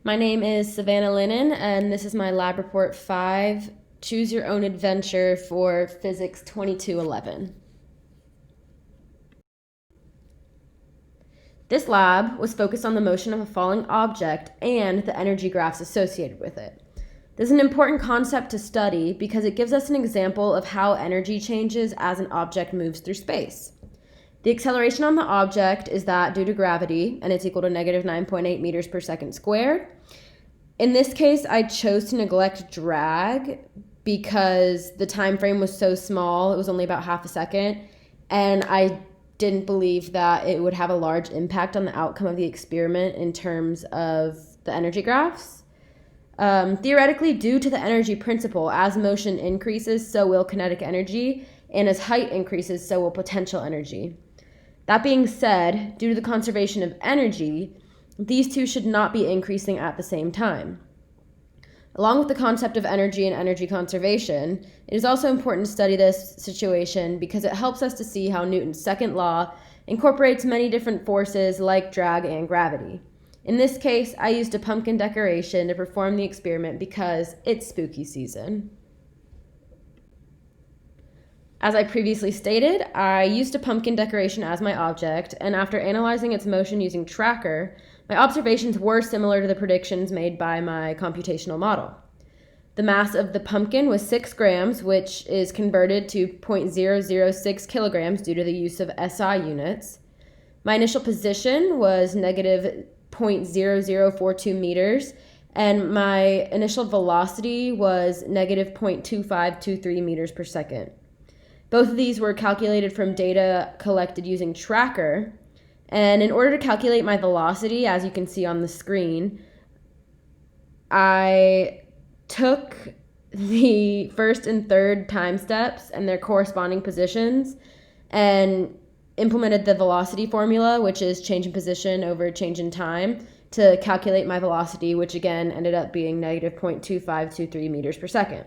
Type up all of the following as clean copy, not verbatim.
My name is Savannah Lennon, and this is my lab report 5, Choose Your Own Adventure for Physics 2211. This lab was focused on the motion of a falling object and the energy graphs associated with it. This is an important concept to study because it gives us an example of how energy changes as an object moves through space. The acceleration on the object is that due to gravity, and it's equal to negative 9.8 meters per second squared. In this case, I chose to neglect drag because the time frame was so small, it was only about half a second, and I didn't believe that it would have a large impact on the outcome of the experiment in terms of the energy graphs. Theoretically, due to the energy principle, as motion increases, so will kinetic energy, and as height increases, so will potential energy. That being said, due to the conservation of energy, these two should not be increasing at the same time. Along with the concept of energy and energy conservation, it is also important to study this situation because it helps us to see how Newton's second law incorporates many different forces like drag and gravity. In this case, I used a pumpkin decoration to perform the experiment because it's spooky season. As I previously stated, I used a pumpkin decoration as my object, and after analyzing its motion using tracker, my observations were similar to the predictions made by my computational model. The mass of the pumpkin was 6 grams, which is converted to 0.006 kilograms due to the use of SI units. My initial position was negative 0.0042 meters, and my initial velocity was negative 0.2523 meters per second. Both of these were calculated from data collected using tracker. And in order to calculate my velocity, as you can see on the screen, I took the first and third time steps and their corresponding positions and implemented the velocity formula, which is change in position over change in time, to calculate my velocity, which again ended up being negative 0.2523 meters per second.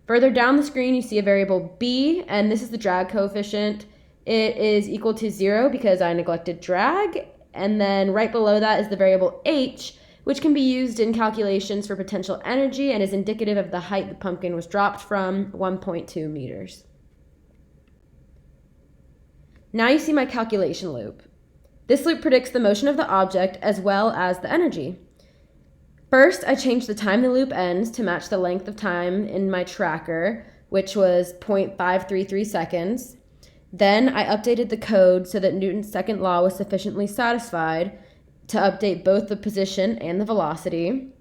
Further down the screen, you see a variable b, and this is the drag coefficient. It is equal to 0 because I neglected drag, and then right below that is the variable h, which can be used in calculations for potential energy and is indicative of the height the pumpkin was dropped from, 1.2 meters. Now you see my calculation loop. This loop predicts the motion of the object as well as the energy. First, I changed the time the loop ends to match the length of time in my tracker, which was 0.533 seconds. Then I updated the code so that Newton's second law was sufficiently satisfied to update both the position and the velocity.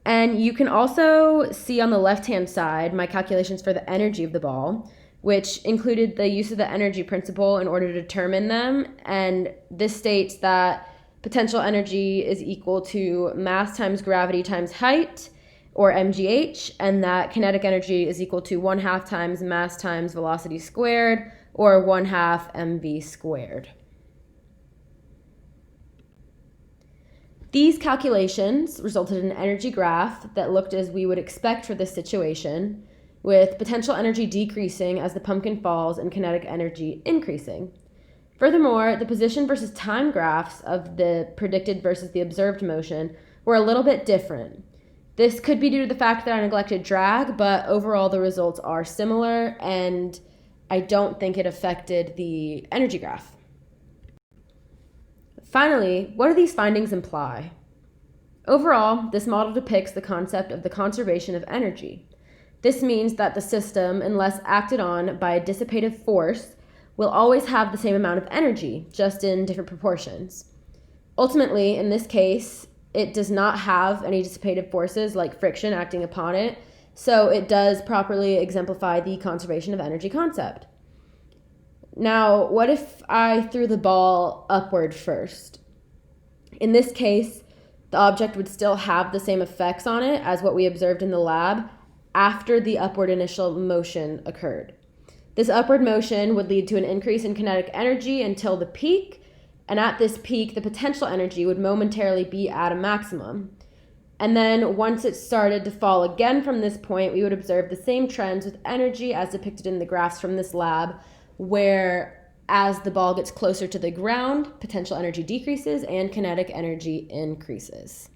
And you can also see on the left-hand side my calculations for the energy of the ball, which included the use of the energy principle in order to determine them. And this states that potential energy is equal to mass times gravity times height, or mgh, and that kinetic energy is equal to 1/2 times mass times velocity squared, or 1/2 mv squared. These calculations resulted in an energy graph that looked as we would expect for this situation, with potential energy decreasing as the pumpkin falls and kinetic energy increasing. Furthermore, the position versus time graphs of the predicted versus the observed motion were a little bit different. This could be due to the fact that I neglected drag, but overall the results are similar, and I don't think it affected the energy graph. Finally, what do these findings imply? Overall, this model depicts the concept of the conservation of energy. This means that the system, unless acted on by a dissipative force, will always have the same amount of energy, just in different proportions. Ultimately, in this case, it does not have any dissipative forces like friction acting upon it, so it does properly exemplify the conservation of energy concept. Now, what if I threw the ball upward first? In this case, the object would still have the same effects on it as what we observed in the lab after the upward initial motion occurred. This upward motion would lead to an increase in kinetic energy until the peak, and at this peak, the potential energy would momentarily be at a maximum. And then once it started to fall again from this point, we would observe the same trends with energy as depicted in the graphs from this lab, where as the ball gets closer to the ground, potential energy decreases and kinetic energy increases.